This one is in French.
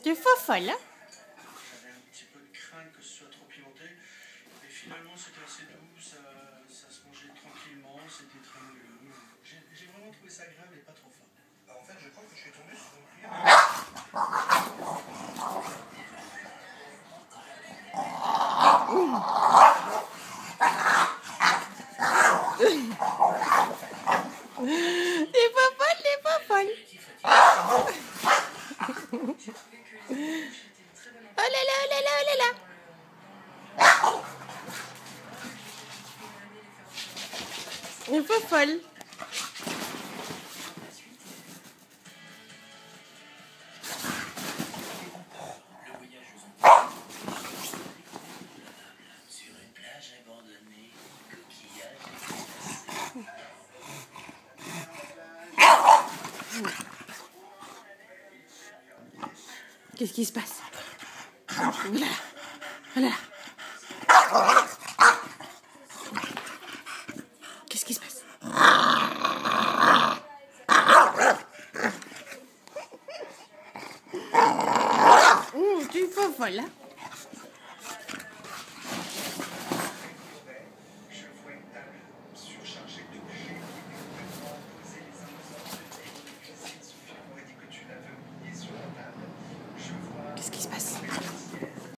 Tu es folle, hein? J'avais un petit peu de crainte que ce soit trop pimenté. Et finalement, c'était assez doux, ça se mangeait tranquillement, c'était très moelleux. J'ai vraiment trouvé ça agréable et pas trop fort. En fait, je crois que je suis tombé sur une cuillère. T'es pas folle, t'es pas folle. Oh là là, oh là là, oh là là. T'es pas folle. Sur une plage abandonnée, coquillages. Qu'est-ce qui se passe? Oh là là, oh là là. Qu'est-ce qui se passe? Tu es pas folle, hein?